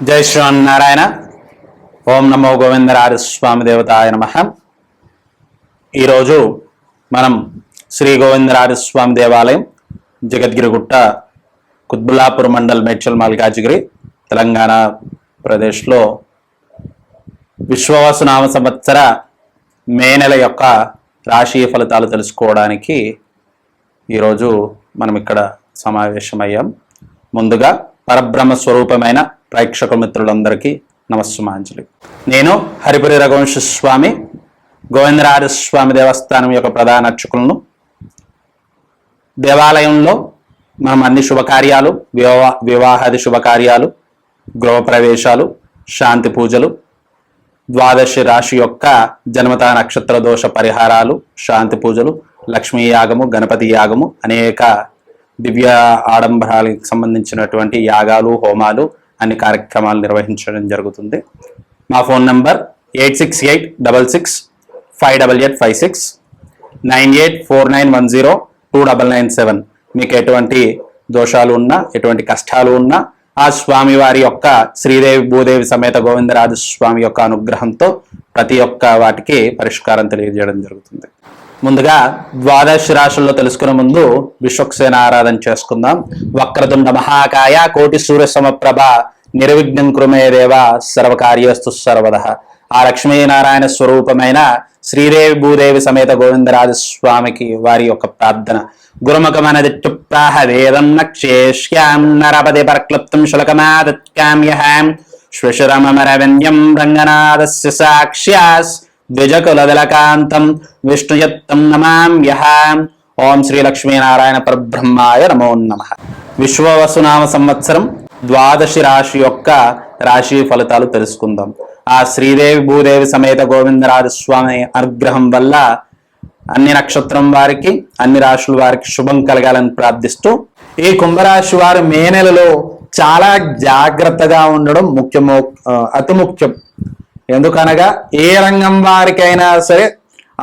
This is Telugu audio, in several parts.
జై శ్రీమన్నారాయణ. ఓం నమో గోవిందరాజ స్వామి దేవతాయ నమః. ఈరోజు మనం శ్రీ గోవిందరాజ స్వామి దేవాలయం, జగద్గిరిగుట్ట, కుత్బుల్లాపూర్ మండల్, మేడ్చల్ మల్కాజిగిరి, తెలంగాణ ప్రదేశ్లో విశ్వవసునామ సంవత్సర మే నెల యొక్క రాశి ఫలితాలు తెలుసుకోవడానికి ఈరోజు మనం ఇక్కడ సమావేశమయ్యాం. ముందుగా పరబ్రహ్మ స్వరూపమైన ప్రేక్షక మిత్రులందరికీ నమస్సుమాంజలి. నేను హరిపురి రఘువంశ స్వామి, గోవిందరాజ స్వామి దేవస్థానం యొక్క ప్రధాన అర్చకులను. దేవాలయంలో మనం అన్ని శుభకార్యాలు, వివాహాది శుభకార్యాలు, గృహప్రవేశాలు, శాంతి పూజలు, ద్వాదశి రాశి యొక్క జన్మత నక్షత్ర దోష పరిహారాలు, శాంతి పూజలు, లక్ష్మీ యాగము, గణపతి యాగము, అనేక దివ్య ఆడంబరాలకు సంబంధించినటువంటి యాగాలు, హోమాలు, అన్ని కార్యక్రమాలు నిర్వహించడం జరుగుతుంది. మా ఫోన్ నంబర్ 8686658856, 9849102997. మీకు ఎటువంటి దోషాలు ఉన్నా, ఎటువంటి కష్టాలు ఉన్నా ఆ స్వామి వారి యొక్క శ్రీదేవి భూదేవి సమేత గోవిందరాజ స్వామి యొక్క అనుగ్రహంతో ప్రతి ఒక్క వాటికి పరిష్కారం తెలియజేయడం జరుగుతుంది. ముందుగా ద్వాదశ రాశుల్లో తెలుసుకునే ముందు విశ్వక్సేన ఆరాధన చేసుకుందాం. వక్రతుండ మహాకాయ కోటి సూర్య సమప్రభ నిర్విఘ్నం కృమే దేవ సర్వకార్యస్తు సర్వదః. ఆ లక్ష్మీనారాయణ స్వరూపమైన శ్రీదేవి భూదేవి సమేత గోవిందరాజ స్వామికి వారి యొక్క ప్రార్థన. గురుముఖమనదిప్రాహ వేదం నక్షేష్యాం నరపతి పరక్లుప్తం శులకమాదత్కామ్యహాం శ్వశురమరవన్యం రంగనాథస్య సాక్ష్యాస్ ద్విజకులదలకాంతం విష్ణుయత్తం నమామ్యహాం. ఓం శ్రీ లక్ష్మీనారాయణ పరబ్రహ్మాయ నమో నమః. విశ్వవసునామ సంవత్సరం ద్వాదశి రాశి యొక్క రాశి ఫలితాలు తెలుసుకుందాం. ఆ శ్రీదేవి భూదేవి సమేత గోవిందరాజ స్వామి అనుగ్రహం వల్ల అన్ని నక్షత్రం వారికి, అన్ని రాశుల వారికి శుభం కలగాలని ప్రార్థిస్తూ, ఈ కుంభరాశి వారు మే నెలలో చాలా జాగ్రత్తగా ఉండడం అతి ముఖ్యం. ఎందుకనగా ఏ రంగం వారికైనా సరే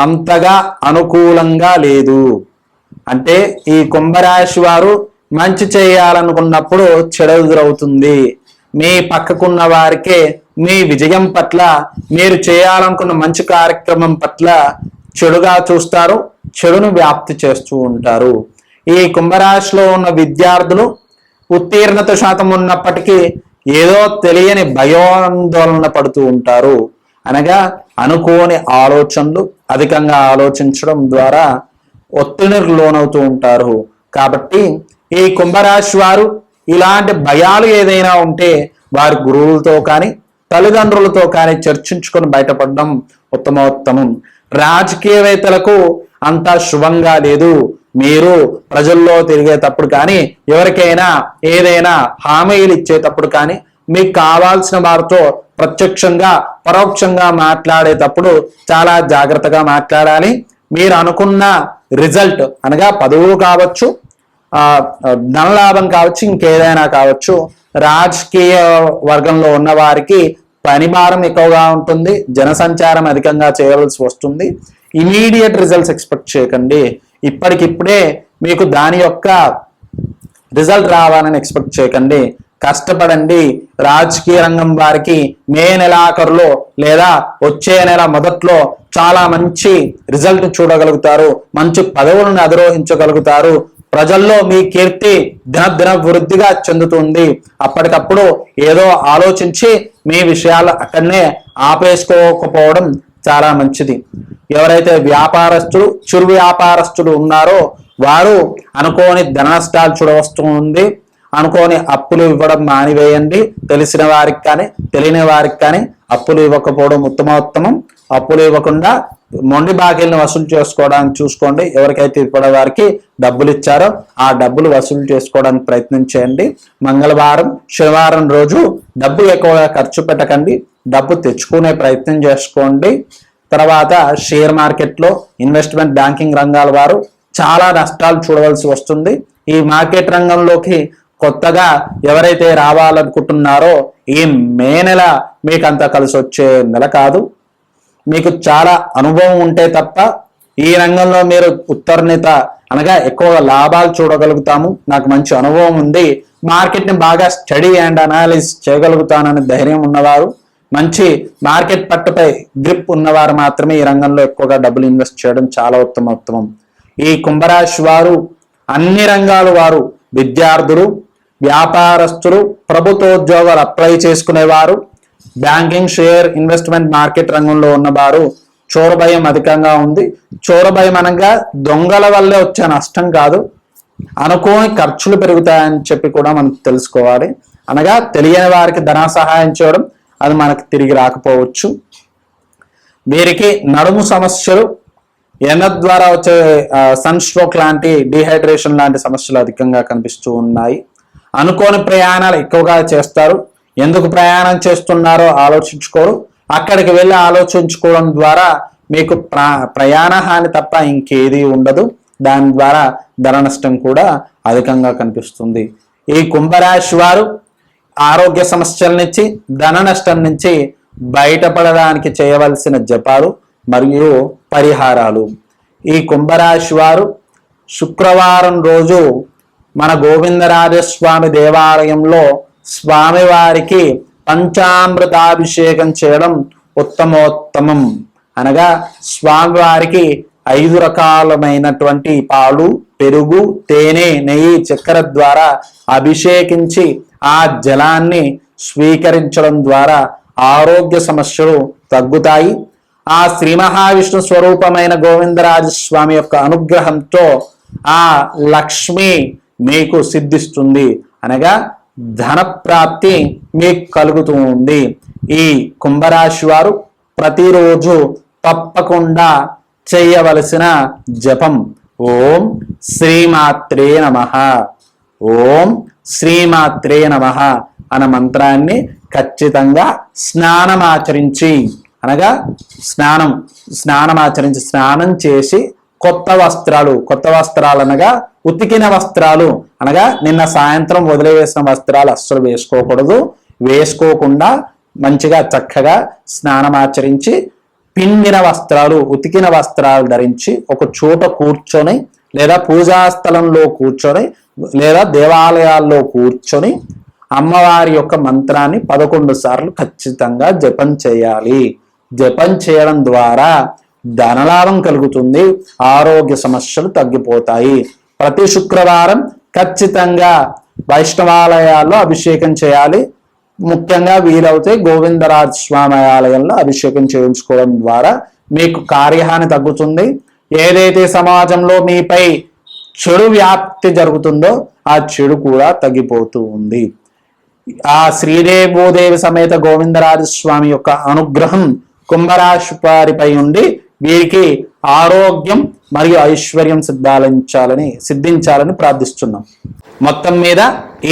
అంతగా అనుకూలంగా లేదు. అంటే ఈ కుంభరాశి వారు మంచి చేయాలనుకున్నప్పుడు చెడు ఎదురవుతుంది. మీ పక్కకున్న వారికే మీ విజయం పట్ల, మీరు చేయాలనుకున్న మంచి కార్యక్రమం పట్ల చెడుగా చూస్తారు, చెడును వ్యాప్తి చేస్తూ ఉంటారు. ఈ కుంభరాశిలో ఉన్న విద్యార్థులు ఉత్తీర్ణత శాతం ఉన్నప్పటికీ ఏదో తెలియని భయాందోళన పడుతూ ఉంటారు. అనగా అనుకోని ఆలోచనలు అధికంగా ఆలోచించడం ద్వారా ఒత్తిడికి లోనవుతూ ఉంటారు. కాబట్టి ఈ కుంభరాశి వారు ఇలాంటి భయాలు ఏదైనా ఉంటే వారి గురువులతో కానీ, తల్లిదండ్రులతో కానీ చర్చించుకొని బయటపడడం ఉత్తమోత్తమం. రాజకీయవేత్తలకు అంత శుభంగా లేదు. మీరు ప్రజల్లో తిరిగేటప్పుడు కానీ, ఎవరికైనా ఏదైనా హామీలు ఇచ్చేటప్పుడు కానీ, మీకు కావాల్సిన వారితో ప్రత్యక్షంగా పరోక్షంగా మాట్లాడేటప్పుడు చాలా జాగ్రత్తగా మాట్లాడాలి. మీరు అనుకున్న రిజల్ట్ అనగా పదవులు కావచ్చు, ధనలాభం కావచ్చు, ఇంకేదైనా కావచ్చు, రాజకీయ వర్గంలో ఉన్న వారికి పని భారం ఎక్కువగా ఉంటుంది, జనసంచారం అధికంగా చేయవలసి వస్తుంది. ఇమీడియట్ రిజల్ట్స్ ఎక్స్పెక్ట్ చేయకండి. ఇప్పటికిప్పుడే మీకు దాని యొక్క రిజల్ట్ రావాలని ఎక్స్పెక్ట్ చేయకండి. కష్టపడండి. రాజకీయ రంగం వారికి మే నెలాఖరులో లేదా వచ్చే నెల మొదట్లో చాలా మంచి రిజల్ట్ చూడగలుగుతారు, మంచి పదవులను అధిరోహించగలుగుతారు. ప్రజల్లో మీ కీర్తి దినదిన వృద్ధిగా చెందుతుంది. అప్పటికప్పుడు ఏదో ఆలోచించి మీ విషయాలు అక్కడనే ఆపేసుకోకపోవడం చాలా మంచిది. ఎవరైతే వ్యాపారస్తులు, చిరు వ్యాపారస్తులు ఉన్నారో వారు అనుకోని ధన నష్టాలు చూడవస్తుంది. అనుకోని అప్పులు ఇవ్వడం మానివేయండి. తెలిసిన వారికి కానీ, తెలియని వారికి కానీ అప్పులు ఇవ్వకపోవడం ఉత్తమోత్తమం. అప్పులు ఇవ్వకుండా మొండి బాకీలను వసూలు చేసుకోవడానికి చూసుకోండి. ఎవరికైతే ఇప్పటి వారికి డబ్బులు ఇచ్చారో ఆ డబ్బులు వసూలు చేసుకోవడానికి ప్రయత్నం చేయండి. మంగళవారం, శనివారం రోజు డబ్బు ఎక్కువగా ఖర్చు పెట్టకండి. డబ్బు తెచ్చుకునే ప్రయత్నం చేసుకోండి. తర్వాత షేర్ మార్కెట్లో, ఇన్వెస్ట్మెంట్ బ్యాంకింగ్ రంగాల వారు చాలా నష్టాలు చూడవలసి వస్తుంది. ఈ మార్కెట్ రంగంలోకి కొత్తగా ఎవరైతే రావాలనుకుంటున్నారో ఈ మే నెల మీకు అంత కలిసి వచ్చే నెల కాదు. మీకు చాలా అనుభవం ఉంటే తప్ప ఈ రంగంలో మీరు ఉత్తర్ణిత అనగా ఎక్కువ లాభాలు చూడగలుగుతాము, నాకు మంచి అనుభవం ఉంది మార్కెట్ని బాగా స్టడీ అండ్ అనాలిసిస్ చేయగలుగుతానని ధైర్యం ఉన్నవారు, మంచి మార్కెట్ పట్టుపై గ్రిప్ ఉన్నవారు మాత్రమే ఈ రంగంలో ఎక్కువగా డబ్బులు ఇన్వెస్ట్ చేయడం చాలా ఉత్తమోత్తమం. ఈ కుంభరాశి వారు అన్ని రంగాల వారు, విద్యార్థులు, వ్యాపారస్తులు, ప్రభుత్వోద్యోగాలు అప్లై చేసుకునేవారు, బ్యాంకింగ్, షేర్, ఇన్వెస్ట్మెంట్ మార్కెట్ రంగంలో ఉన్నవారు చోర భయం అధికంగా ఉంది. చోర భయం అనగా దొంగల వల్లే వచ్చే నష్టం కాదు, అనుకోని ఖర్చులు పెరుగుతాయని చెప్పి కూడా మనం తెలుసుకోవాలి. అనగా తెలియని వారికి ధన సహాయం చేయడం, అది మనకు తిరిగి రాకపోవచ్చు. వీరికి నడుము సమస్యలు, ఎండ ద్వారా వచ్చే సన్ స్ట్రోక్ లాంటి, డిహైడ్రేషన్ లాంటి సమస్యలు అధికంగా కనిపిస్తూ ఉన్నాయి. అనుకోని ప్రయాణాలు ఎక్కువగా చేస్తారు. ఎందుకు ప్రయాణం చేస్తున్నారో ఆలోచించుకోరు. అక్కడికి వెళ్ళి ఆలోచించుకోవడం ద్వారా మీకు ప్రయాణ హాని తప్ప ఇంకేది ఉండదు. దాని ద్వారా ధన నష్టం కూడా అధికంగా కనిపిస్తుంది. ఈ కుంభరాశి వారు ఆరోగ్య సమస్యల నుంచి, ధన నష్టం నుంచి బయటపడడానికి చేయవలసిన జపాలు మరియు పరిహారాలు. ఈ కుంభరాశి వారు శుక్రవారం రోజు మన గోవిందరాజస్వామి దేవాలయంలో స్వామివారికి పంచామృతాభిషేకం చేయడం ఉత్తమోత్తమం. అనగా స్వామివారికి 5 రకాలమైనటువంటి పాలు, పెరుగు, తేనె, నెయ్యి, చక్కెర ద్వారా అభిషేకించి ఆ జలాన్ని స్వీకరించడం ద్వారా ఆరోగ్య సమస్యలు తగ్గుతాయి. ఆ శ్రీ మహావిష్ణు స్వరూపమైన గోవిందరాజస్వామి యొక్క అనుగ్రహంతో ఆ లక్ష్మి మీకు సిద్ధిస్తుంది. అనగా ధన ప్రాప్తి మీకు కలుగుతూ ఉంది. ఈ కుంభరాశి వారు ప్రతిరోజు తప్పకుండా చేయవలసిన జపం ఓం శ్రీమాత్రే నమః, ఓం శ్రీమాత్రే నమః అన్న మంత్రాన్ని ఖచ్చితంగా స్నానమాచరించి, అనగా స్నానమాచరించి స్నానం చేసి కొత్త వస్త్రాలు అనగా ఉతికిన వస్త్రాలు, అనగా నిన్న సాయంత్రం వదిలివేసిన వస్త్రాలు అస్సలు వేసుకోకూడదు. వేసుకోకుండా మంచిగా చక్కగా స్నానమాచరించి పిండిన వస్త్రాలు, ఉతికిన వస్త్రాలు ధరించి ఒక చోట కూర్చొని, లేదా పూజా స్థలంలో కూర్చొని, లేదా దేవాలయాల్లో కూర్చొని అమ్మవారి యొక్క మంత్రాన్ని 11 సార్లు ఖచ్చితంగా జపం చేయాలి. జపం చేయడం ద్వారా ధనలాభం కలుగుతుంది, ఆరోగ్య సమస్యలు తగ్గిపోతాయి. ప్రతి శుక్రవారం ఖచ్చితంగా వైష్ణవాలయాల్లో అభిషేకం చేయాలి. ముఖ్యంగా వీలవుతే గోవిందరాజ స్వామి ఆలయంలో అభిషేకం చేయించుకోవడం ద్వారా మీకు కార్యహాని తగ్గుతుంది. ఏదైతే సమాజంలో మీపై చెడు వ్యాప్తి జరుగుతుందో ఆ చెడు కూడా తగ్గిపోతూ ఉంది. ఆ శ్రీదేవి భూదేవి సమేత గోవిందరాజ స్వామి యొక్క అనుగ్రహం కుంభరాశి వారిపై ఉండి వీరికి ఆరోగ్యం మరియు ఐశ్వర్యం సిద్ధించాలని ప్రార్థిస్తున్నాం. మొత్తం మీద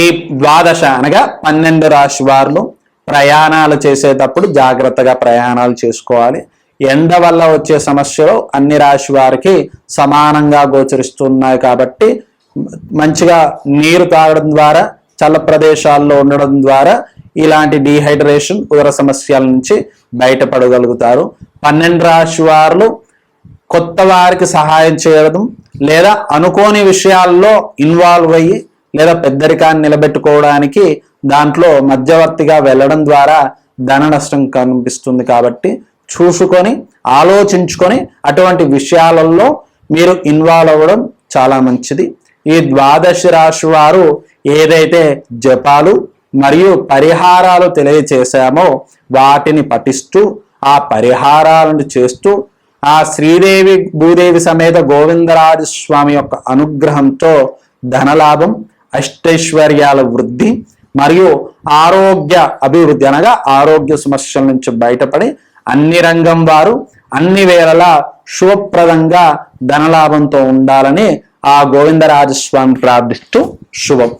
ఈ ద్వాదశ అనగా 12 రాశి వారు ప్రయాణాలు చేసేటప్పుడు జాగ్రత్తగా ప్రయాణాలు చేసుకోవాలి. ఎండ వల్ల వచ్చే సమస్యలు అన్ని రాశి వారికి సమానంగా గోచరిస్తున్నాయి కాబట్టి మంచిగా నీరు తాగడం ద్వారా, చల్ల ప్రదేశాల్లో ఉండడం ద్వారా ఇలాంటి డీహైడ్రేషన్, ఉదర సమస్యల నుంచి బయటపడగలుగుతారు. 12 రాశి వారు కొత్త వారికి సహాయం చేయడం, లేదా అనుకోని విషయాల్లో ఇన్వాల్వ్ అయ్యి, లేదా పెద్దరికాన్ని నిలబెట్టుకోవడానికి దాంట్లో మధ్యవర్తిగా వెళ్ళడం ద్వారా ధన నష్టం కనిపిస్తుంది. కాబట్టి చూసుకొని ఆలోచించుకొని అటువంటి విషయాలలో మీరు ఇన్వాల్వ్ అవ్వడం చాలా మంచిది. ఈ ద్వాదశ రాశి వారు ఏదైతే జపాలు మరియు పరిహారాలు తెలియచేశామో వాటిని పఠిస్తూ, ఆ పరిహారాలను చేస్తూ, ఆ శ్రీదేవి భూదేవి సమేత గోవిందరాజ స్వామి యొక్క అనుగ్రహంతో ధనలాభం, అష్టైశ్వర్యాల వృద్ధి మరియు ఆరోగ్య అభివృద్ధి, అనగా ఆరోగ్య సమస్యల నుంచి బయటపడి అన్ని రంగం వారు అన్ని వేళలా శుభప్రదంగా ధనలాభంతో ఉండాలని ఆ గోవిందరాజస్వామి ప్రార్థిస్తూ శుభం.